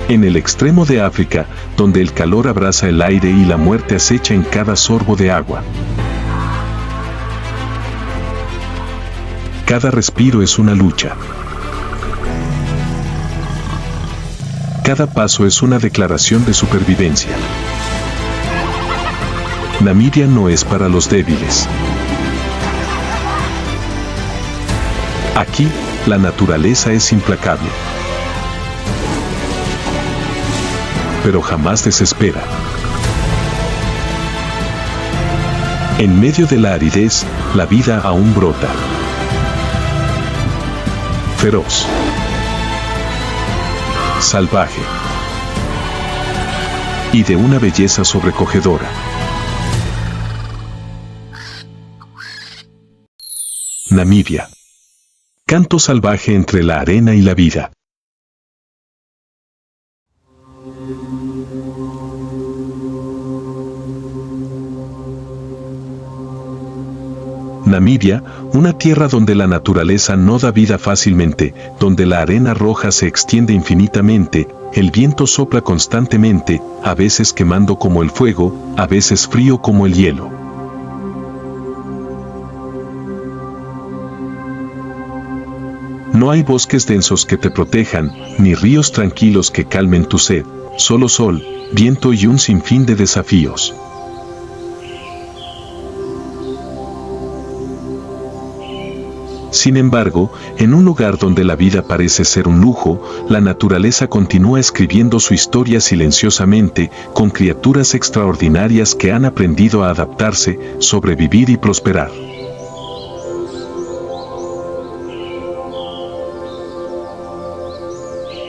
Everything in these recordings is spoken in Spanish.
En el extremo de África, donde el calor abraza el aire y la muerte acecha en cada sorbo de agua. Cada respiro es una lucha. Cada paso es una declaración de supervivencia. Namibia no es para los débiles. Aquí, la naturaleza es implacable. Pero jamás desespera. En medio de la aridez, la vida aún brota. Feroz. Salvaje. Y de una belleza sobrecogedora. Namibia. Canto salvaje entre la arena y la vida. Namibia, una tierra donde la naturaleza no da vida fácilmente, donde la arena roja se extiende infinitamente, el viento sopla constantemente, a veces quemando como el fuego, a veces frío como el hielo. No hay bosques densos que te protejan, ni ríos tranquilos que calmen tu sed, solo sol, viento y un sinfín de desafíos. Sin embargo, en un lugar donde la vida parece ser un lujo, la naturaleza continúa escribiendo su historia silenciosamente, con criaturas extraordinarias que han aprendido a adaptarse, sobrevivir y prosperar.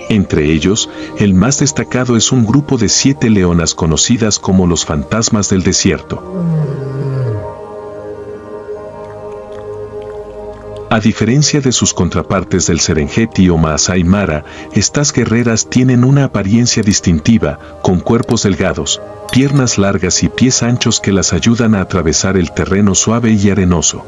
Entre ellos, el más destacado es un grupo de 7 leonas conocidas como los fantasmas del desierto. A diferencia de sus contrapartes del Serengeti o Maasai Mara, estas guerreras tienen una apariencia distintiva, con cuerpos delgados, piernas largas y pies anchos que las ayudan a atravesar el terreno suave y arenoso.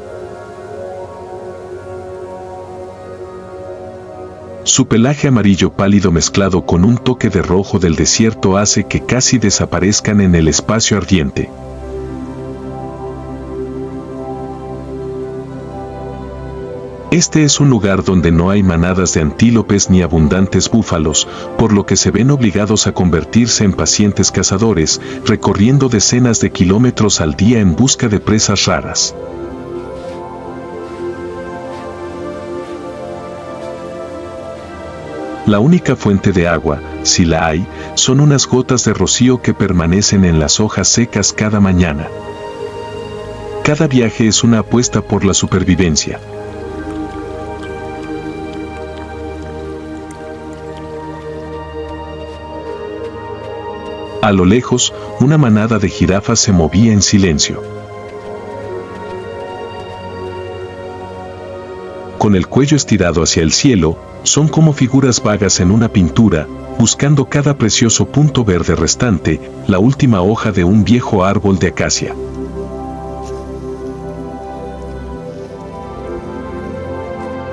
Su pelaje amarillo pálido mezclado con un toque de rojo del desierto hace que casi desaparezcan en el espacio ardiente. Este es un lugar donde no hay manadas de antílopes ni abundantes búfalos, por lo que se ven obligados a convertirse en pacientes cazadores, recorriendo decenas de kilómetros al día en busca de presas raras. La única fuente de agua, si la hay, son unas gotas de rocío que permanecen en las hojas secas cada mañana. Cada viaje es una apuesta por la supervivencia. A lo lejos, una manada de jirafas se movía en silencio. Con el cuello estirado hacia el cielo, son como figuras vagas en una pintura, buscando cada precioso punto verde restante, la última hoja de un viejo árbol de acacia.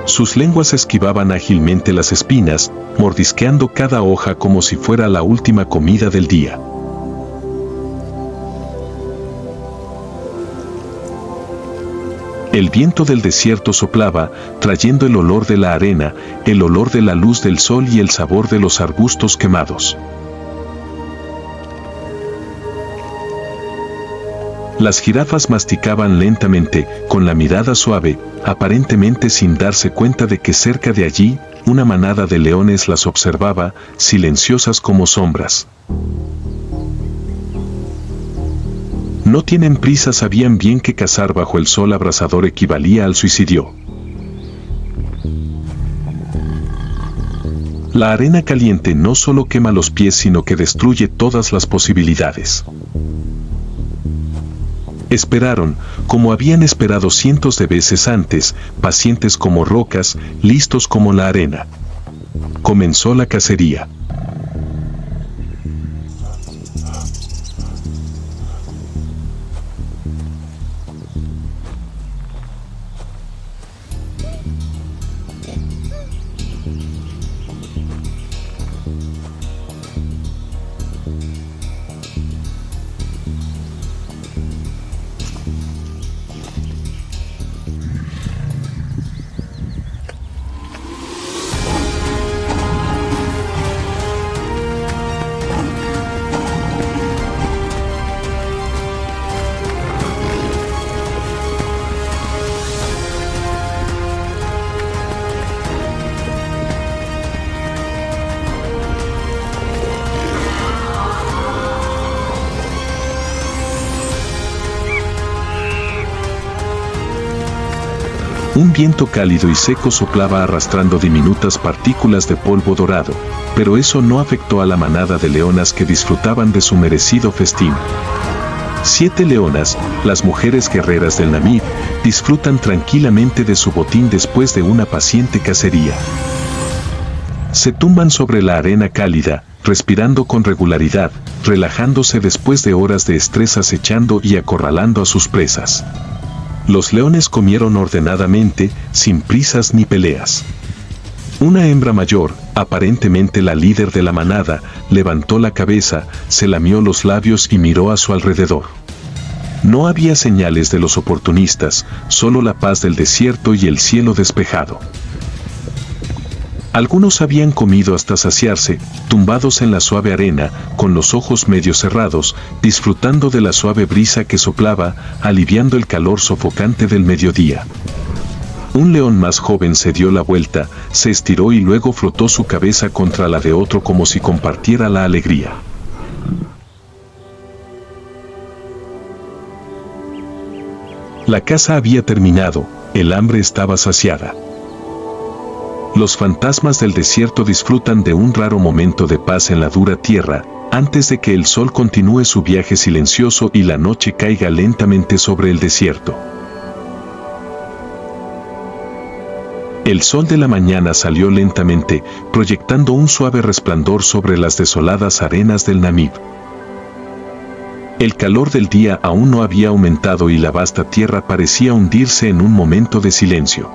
Sus lenguas esquivaban ágilmente las espinas, mordisqueando cada hoja como si fuera la última comida del día. El viento del desierto soplaba, trayendo el olor de la arena, el olor de la luz del sol y el sabor de los arbustos quemados. Las jirafas masticaban lentamente, con la mirada suave, aparentemente sin darse cuenta de que cerca de allí, una manada de leones las observaba, silenciosas como sombras. No tienen prisa, sabían bien que cazar bajo el sol abrasador equivalía al suicidio. La arena caliente no solo quema los pies, sino que destruye todas las posibilidades. Esperaron, como habían esperado cientos de veces antes, pacientes como rocas, listos como la arena. Comenzó la cacería. Un viento cálido y seco soplaba arrastrando diminutas partículas de polvo dorado, pero eso no afectó a la manada de leonas que disfrutaban de su merecido festín. 7 leonas, las mujeres guerreras del Namib, disfrutan tranquilamente de su botín después de una paciente cacería. Se tumban sobre la arena cálida, respirando con regularidad, relajándose después de horas de estrés acechando y acorralando a sus presas. Los leones comieron ordenadamente, sin prisas ni peleas. Una hembra mayor, aparentemente la líder de la manada, levantó la cabeza, se lamió los labios y miró a su alrededor. No había señales de los oportunistas, solo la paz del desierto y el cielo despejado. Algunos habían comido hasta saciarse, tumbados en la suave arena, con los ojos medio cerrados, disfrutando de la suave brisa que soplaba, aliviando el calor sofocante del mediodía. Un león más joven se dio la vuelta, se estiró y luego frotó su cabeza contra la de otro como si compartiera la alegría. La caza había terminado, el hambre estaba saciada. Los fantasmas del desierto disfrutan de un raro momento de paz en la dura tierra, antes de que el sol continúe su viaje silencioso y la noche caiga lentamente sobre el desierto. El sol de la mañana salió lentamente, proyectando un suave resplandor sobre las desoladas arenas del Namib. El calor del día aún no había aumentado y la vasta tierra parecía hundirse en un momento de silencio.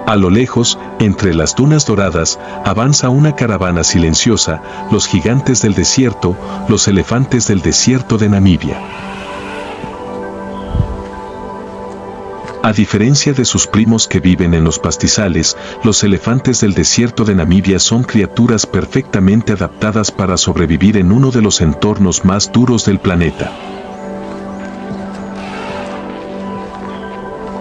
A lo lejos, entre las dunas doradas, avanza una caravana silenciosa, los gigantes del desierto, los elefantes del desierto de Namibia. A diferencia de sus primos que viven en los pastizales, los elefantes del desierto de Namibia son criaturas perfectamente adaptadas para sobrevivir en uno de los entornos más duros del planeta.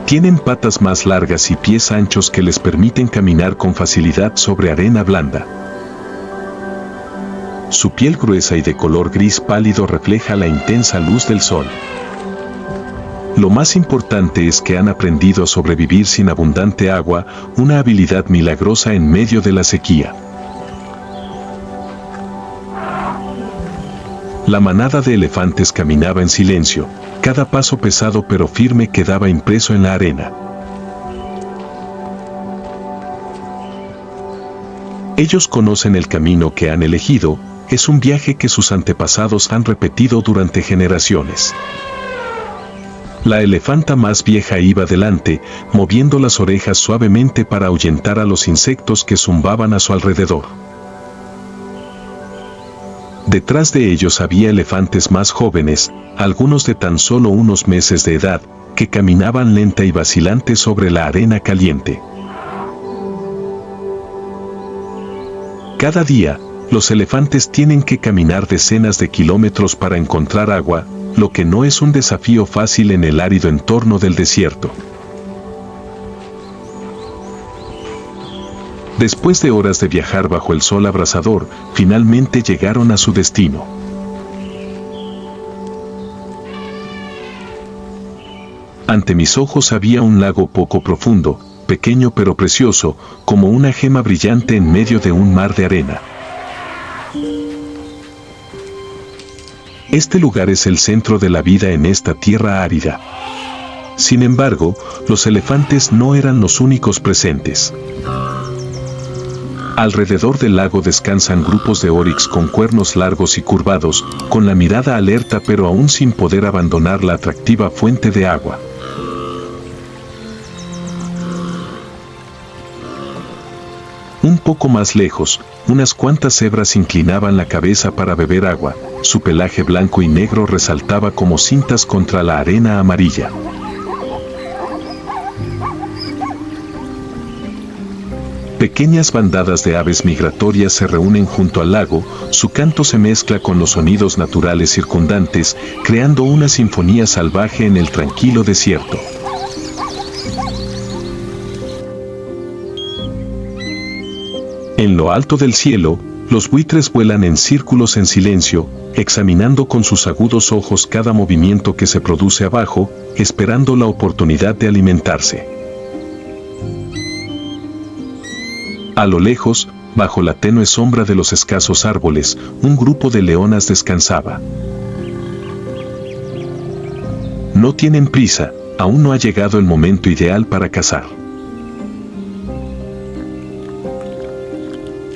Tienen patas más largas y pies anchos que les permiten caminar con facilidad sobre arena blanda. Su piel gruesa y de color gris pálido refleja la intensa luz del sol. Lo más importante es que han aprendido a sobrevivir sin abundante agua, una habilidad milagrosa en medio de la sequía. La manada de elefantes caminaba en silencio, cada paso pesado pero firme quedaba impreso en la arena. Ellos conocen el camino que han elegido, es un viaje que sus antepasados han repetido durante generaciones. La elefanta más vieja iba delante, moviendo las orejas suavemente para ahuyentar a los insectos que zumbaban a su alrededor. Detrás de ellos había elefantes más jóvenes, algunos de tan solo unos meses de edad, que caminaban lenta y vacilante sobre la arena caliente. Cada día, los elefantes tienen que caminar decenas de kilómetros para encontrar agua, lo que no es un desafío fácil en el árido entorno del desierto. Después de horas de viajar bajo el sol abrasador, finalmente llegaron a su destino. Ante mis ojos había un lago poco profundo, pequeño pero precioso, como una gema brillante en medio de un mar de arena. Este lugar es el centro de la vida en esta tierra árida. Sin embargo, los elefantes no eran los únicos presentes. Alrededor del lago descansan grupos de oryx con cuernos largos y curvados, con la mirada alerta pero aún sin poder abandonar la atractiva fuente de agua. Un poco más lejos, unas cuantas cebras inclinaban la cabeza para beber agua, su pelaje blanco y negro resaltaba como cintas contra la arena amarilla. Pequeñas bandadas de aves migratorias se reúnen junto al lago, su canto se mezcla con los sonidos naturales circundantes, creando una sinfonía salvaje en el tranquilo desierto. En lo alto del cielo, Los buitres vuelan en círculos en silencio, examinando con sus agudos ojos cada movimiento que se produce abajo, esperando la oportunidad de alimentarse. A lo lejos, bajo la tenue sombra de los escasos árboles, un grupo de leonas descansaba. No tienen prisa, aún no ha llegado el momento ideal para cazar.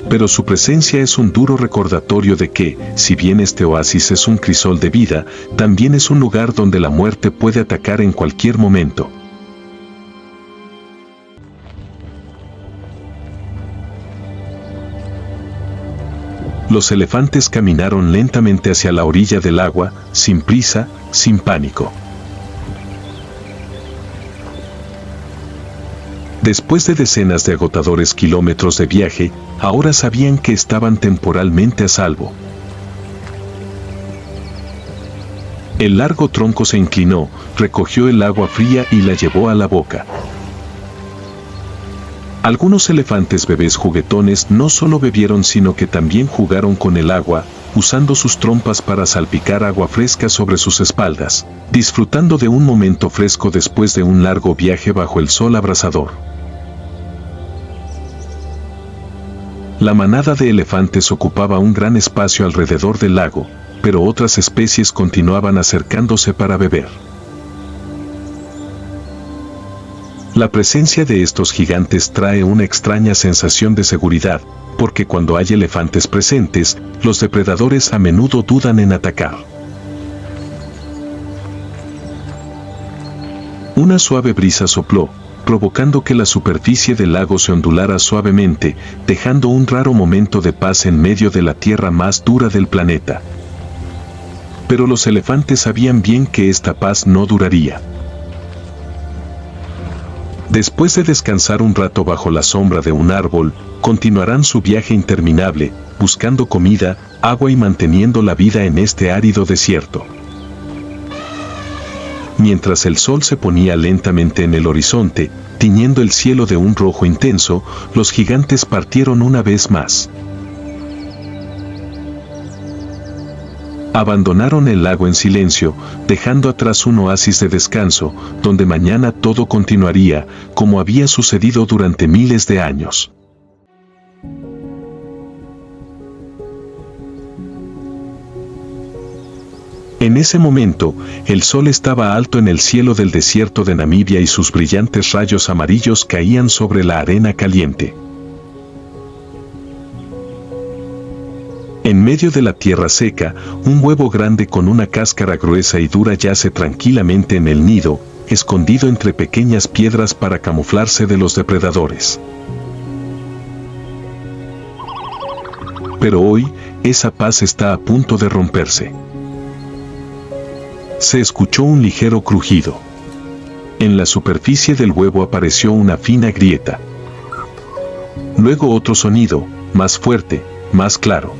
Pero su presencia es un duro recordatorio de que, si bien este oasis es un crisol de vida, también es un lugar donde la muerte puede atacar en cualquier momento. Los elefantes caminaron lentamente hacia la orilla del agua, sin prisa, sin pánico. Después de decenas de agotadores kilómetros de viaje, ahora sabían que estaban temporalmente a salvo. El largo tronco se inclinó, recogió el agua fría y la llevó a la boca. Algunos elefantes bebés juguetones no solo bebieron sino que también jugaron con el agua, usando sus trompas para salpicar agua fresca sobre sus espaldas, disfrutando de un momento fresco después de un largo viaje bajo el sol abrasador. La manada de elefantes ocupaba un gran espacio alrededor del lago, pero otras especies continuaban acercándose para beber. La presencia de estos gigantes trae una extraña sensación de seguridad, porque cuando hay elefantes presentes, los depredadores a menudo dudan en atacar. Una suave brisa sopló, provocando que la superficie del lago se ondulara suavemente, dejando un raro momento de paz en medio de la tierra más dura del planeta. Pero los elefantes sabían bien que esta paz no duraría. Después de descansar un rato bajo la sombra de un árbol, continuarán su viaje interminable, buscando comida, agua y manteniendo la vida en este árido desierto. Mientras el sol se ponía lentamente en el horizonte, tiñendo el cielo de un rojo intenso, los gigantes partieron una vez más. Abandonaron el lago en silencio, dejando atrás un oasis de descanso, donde mañana todo continuaría, como había sucedido durante miles de años. En ese momento, el sol estaba alto en el cielo del desierto de Namibia y sus brillantes rayos amarillos caían sobre la arena caliente. En medio de la tierra seca, un huevo grande con una cáscara gruesa y dura yace tranquilamente en el nido, escondido entre pequeñas piedras para camuflarse de los depredadores. Pero hoy, esa paz está a punto de romperse. Se escuchó un ligero crujido. En la superficie del huevo apareció una fina grieta. Luego otro sonido, más fuerte, más claro.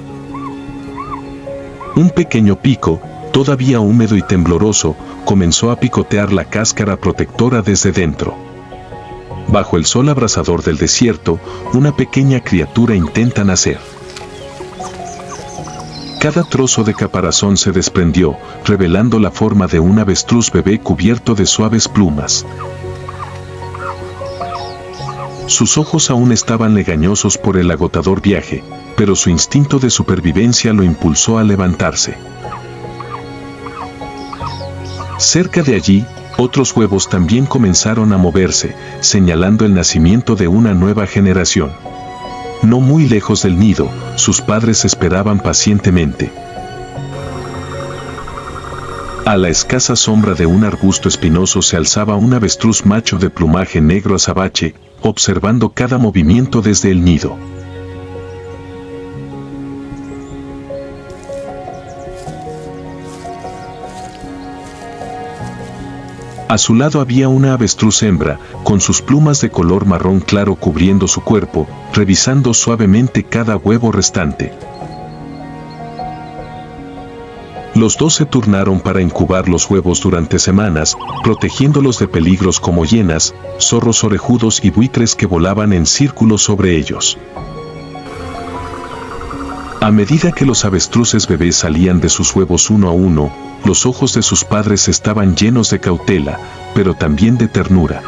Un pequeño pico, todavía húmedo y tembloroso, comenzó a picotear la cáscara protectora desde dentro. Bajo el sol abrasador del desierto, una pequeña criatura intenta nacer. Cada trozo de caparazón se desprendió, revelando la forma de un avestruz bebé cubierto de suaves plumas. Sus ojos aún estaban legañosos por el agotador viaje, pero su instinto de supervivencia lo impulsó a levantarse. Cerca de allí, otros huevos también comenzaron a moverse, señalando el nacimiento de una nueva generación. No muy lejos del nido, sus padres esperaban pacientemente. A la escasa sombra de un arbusto espinoso se alzaba un avestruz macho de plumaje negro azabache, observando cada movimiento desde el nido. A su lado había una avestruz hembra, con sus plumas de color marrón claro cubriendo su cuerpo, revisando suavemente cada huevo restante. Los dos se turnaron para incubar los huevos durante semanas, protegiéndolos de peligros como hienas, zorros orejudos y buitres que volaban en círculos sobre ellos. A medida que los avestruces bebés salían de sus huevos uno a uno, los ojos de sus padres estaban llenos de cautela, pero también de ternura.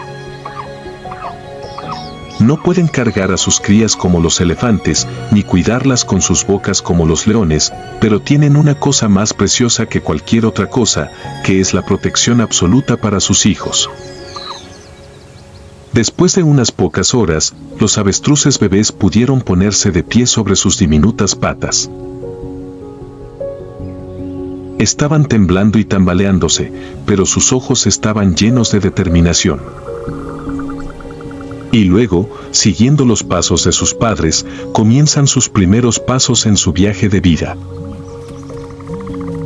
No pueden cargar a sus crías como los elefantes, ni cuidarlas con sus bocas como los leones, pero tienen una cosa más preciosa que cualquier otra cosa, que es la protección absoluta para sus hijos. Después de unas pocas horas, los avestruces bebés pudieron ponerse de pie sobre sus diminutas patas. Estaban temblando y tambaleándose, pero sus ojos estaban llenos de determinación. Y luego, siguiendo los pasos de sus padres, comienzan sus primeros pasos en su viaje de vida.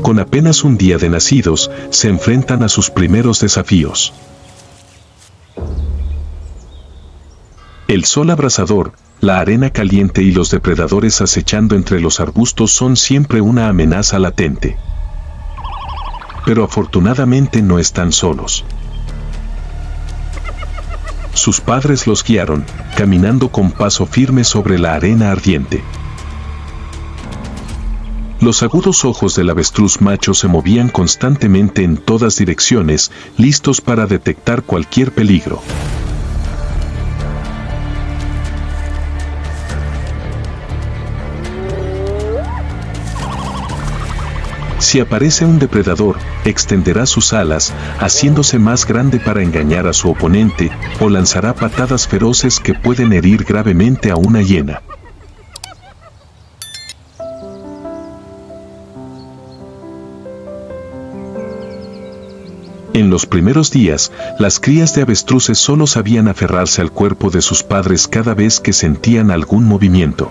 Con apenas un día de nacidos, se enfrentan a sus primeros desafíos. El sol abrasador, la arena caliente y los depredadores acechando entre los arbustos son siempre una amenaza latente. Pero afortunadamente no están solos. Sus padres los guiaron, caminando con paso firme sobre la arena ardiente. Los agudos ojos del avestruz macho se movían constantemente en todas direcciones, listos para detectar cualquier peligro. Si aparece un depredador, extenderá sus alas, haciéndose más grande para engañar a su oponente, o lanzará patadas feroces que pueden herir gravemente a una hiena. En los primeros días, las crías de avestruces solo sabían aferrarse al cuerpo de sus padres cada vez que sentían algún movimiento.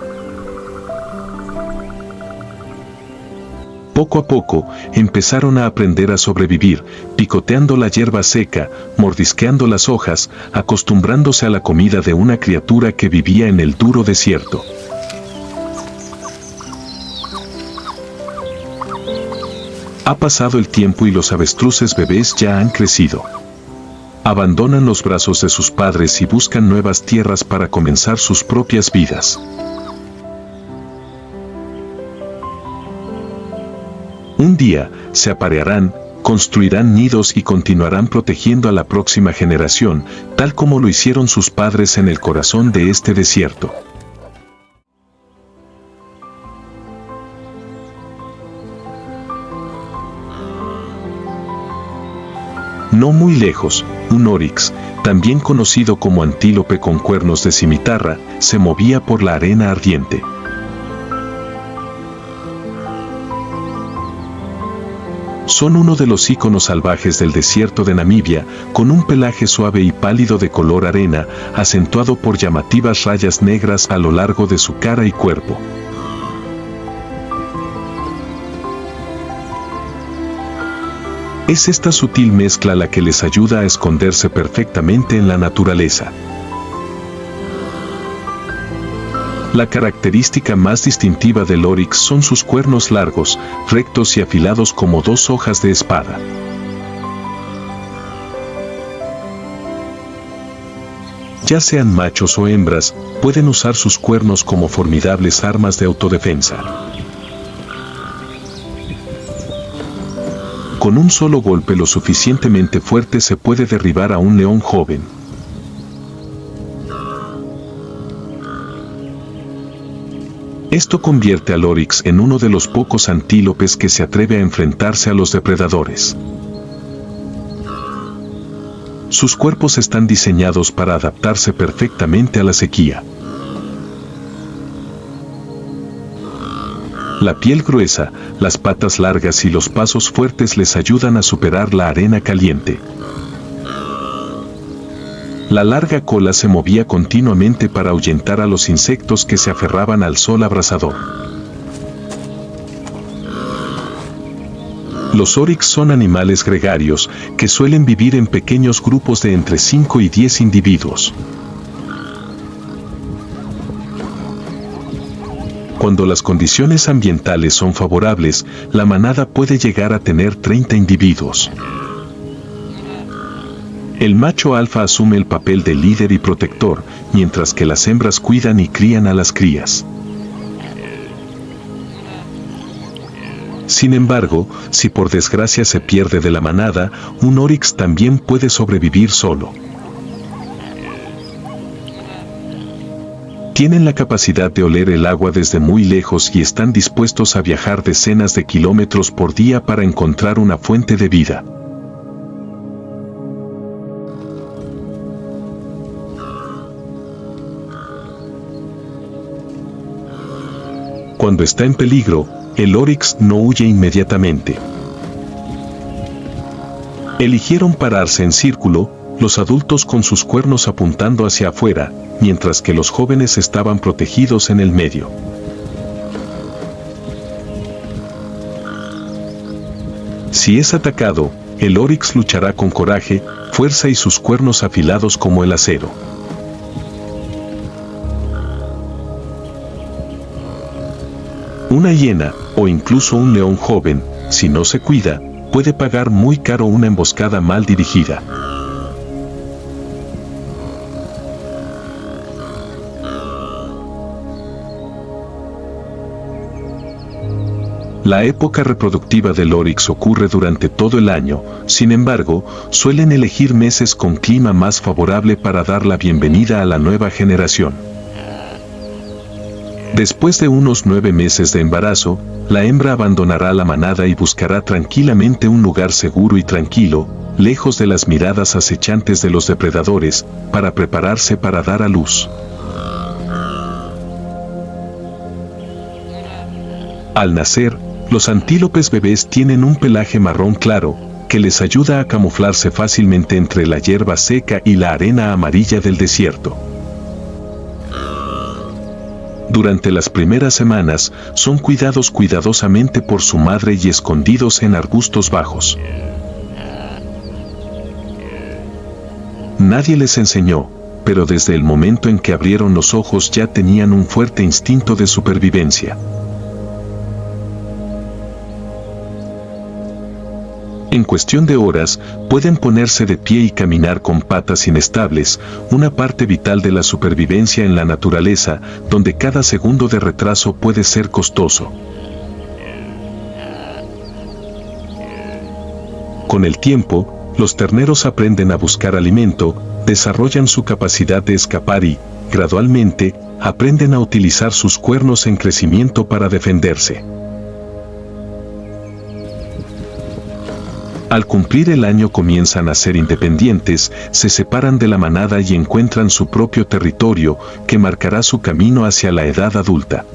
Poco a poco, empezaron a aprender a sobrevivir, picoteando la hierba seca, mordisqueando las hojas, acostumbrándose a la comida de una criatura que vivía en el duro desierto. Ha pasado el tiempo y los avestruces bebés ya han crecido. Abandonan los brazos de sus padres y buscan nuevas tierras para comenzar sus propias vidas. Un día, se aparearán, construirán nidos y continuarán protegiendo a la próxima generación, tal como lo hicieron sus padres en el corazón de este desierto. No muy lejos, un oryx, también conocido como antílope con cuernos de cimitarra, se movía por la arena ardiente. Son uno de los íconos salvajes del desierto de Namibia, con un pelaje suave y pálido de color arena, acentuado por llamativas rayas negras a lo largo de su cara y cuerpo. Es esta sutil mezcla la que les ayuda a esconderse perfectamente en la naturaleza. La característica más distintiva del oryx son sus cuernos largos, rectos y afilados como dos hojas de espada. Ya sean machos o hembras, pueden usar sus cuernos como formidables armas de autodefensa. Con un solo golpe lo suficientemente fuerte se puede derribar a un león joven. Esto convierte al oryx en uno de los pocos antílopes que se atreve a enfrentarse a los depredadores. Sus cuerpos están diseñados para adaptarse perfectamente a la sequía. La piel gruesa, las patas largas y los pasos fuertes les ayudan a superar la arena caliente. La larga cola se movía continuamente para ahuyentar a los insectos que se aferraban al sol abrasador. Los oryx son animales gregarios que suelen vivir en pequeños grupos de entre 5 y 10 individuos. Cuando las condiciones ambientales son favorables, la manada puede llegar a tener 30 individuos. El macho alfa asume el papel de líder y protector, mientras que las hembras cuidan y crían a las crías. Sin embargo, si por desgracia se pierde de la manada, un oryx también puede sobrevivir solo. Tienen la capacidad de oler el agua desde muy lejos y están dispuestos a viajar decenas de kilómetros por día para encontrar una fuente de vida. Cuando está en peligro, el oryx no huye inmediatamente. Eligieron pararse en círculo, los adultos con sus cuernos apuntando hacia afuera, mientras que los jóvenes estaban protegidos en el medio. Si es atacado, el oryx luchará con coraje, fuerza y sus cuernos afilados como el acero. Una hiena, o incluso un león joven, si no se cuida, puede pagar muy caro una emboscada mal dirigida. La época reproductiva del oryx ocurre durante todo el año, sin embargo, suelen elegir meses con clima más favorable para dar la bienvenida a la nueva generación. Después de unos 9 meses de embarazo, la hembra abandonará la manada y buscará tranquilamente un lugar seguro y tranquilo, lejos de las miradas acechantes de los depredadores, para prepararse para dar a luz. Al nacer, los antílopes bebés tienen un pelaje marrón claro, que les ayuda a camuflarse fácilmente entre la hierba seca y la arena amarilla del desierto. Durante las primeras semanas, son cuidados cuidadosamente por su madre y escondidos en arbustos bajos. Nadie les enseñó, pero desde el momento en que abrieron los ojos ya tenían un fuerte instinto de supervivencia. En cuestión de horas, pueden ponerse de pie y caminar con patas inestables, una parte vital de la supervivencia en la naturaleza, donde cada segundo de retraso puede ser costoso. Con el tiempo, los terneros aprenden a buscar alimento, desarrollan su capacidad de escapar y, gradualmente, aprenden a utilizar sus cuernos en crecimiento para defenderse. Al cumplir el año comienzan a ser independientes, se separan de la manada y encuentran su propio territorio, que marcará su camino hacia la edad adulta.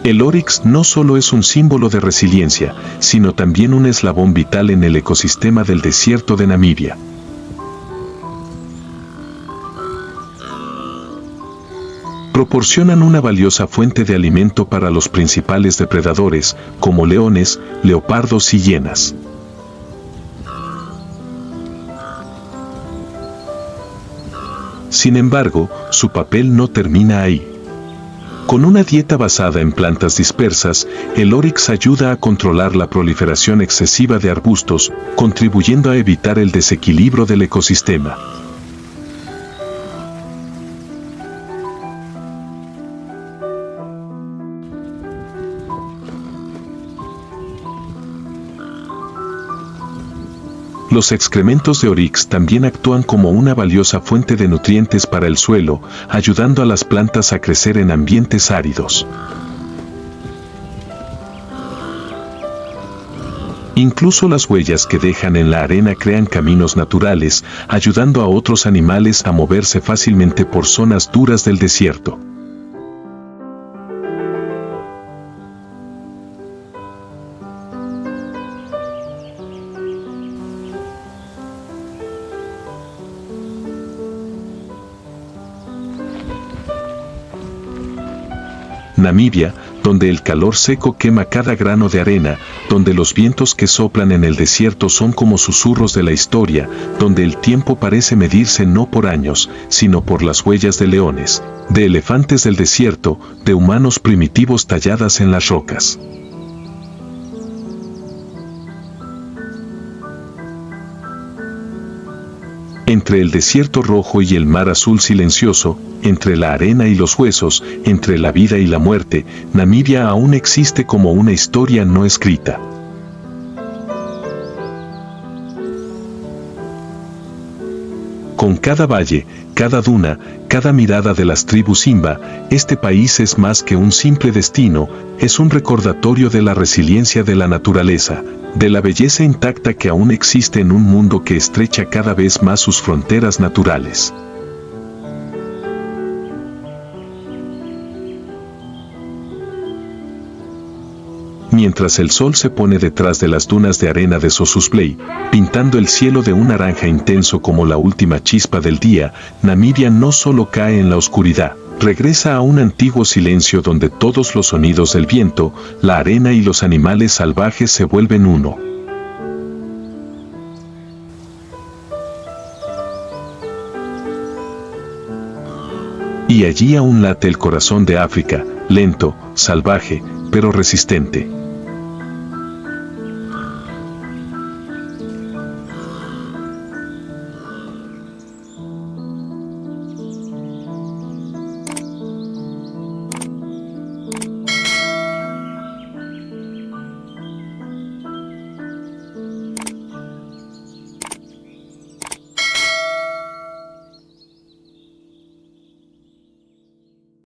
El oryx no solo es un símbolo de resiliencia, sino también un eslabón vital en el ecosistema del desierto de Namibia. Proporcionan una valiosa fuente de alimento para los principales depredadores, como leones, leopardos y hienas. Sin embargo, su papel no termina ahí. Con una dieta basada en plantas dispersas, el oryx ayuda a controlar la proliferación excesiva de arbustos, contribuyendo a evitar el desequilibrio del ecosistema. Los excrementos de oryx también actúan como una valiosa fuente de nutrientes para el suelo, ayudando a las plantas a crecer en ambientes áridos. Incluso las huellas que dejan en la arena crean caminos naturales, ayudando a otros animales a moverse fácilmente por zonas duras del desierto. Namibia, donde el calor seco quema cada grano de arena, donde los vientos que soplan en el desierto son como susurros de la historia, donde el tiempo parece medirse no por años, sino por las huellas de leones, de elefantes del desierto, de humanos primitivos talladas en las rocas. Entre el desierto rojo y el mar azul silencioso, entre la arena y los huesos, entre la vida y la muerte, Namibia aún existe como una historia no escrita. Con cada valle, cada duna, cada mirada de las tribus Himba, este país es más que un simple destino, es un recordatorio de la resiliencia de la naturaleza, de la belleza intacta que aún existe en un mundo que estrecha cada vez más sus fronteras naturales. Mientras el sol se pone detrás de las dunas de arena de Sossusvlei, pintando el cielo de un naranja intenso como la última chispa del día, Namibia no solo cae en la oscuridad, regresa a un antiguo silencio donde todos los sonidos del viento, la arena y los animales salvajes se vuelven uno. Y allí aún late el corazón de África, lento, salvaje, pero resistente.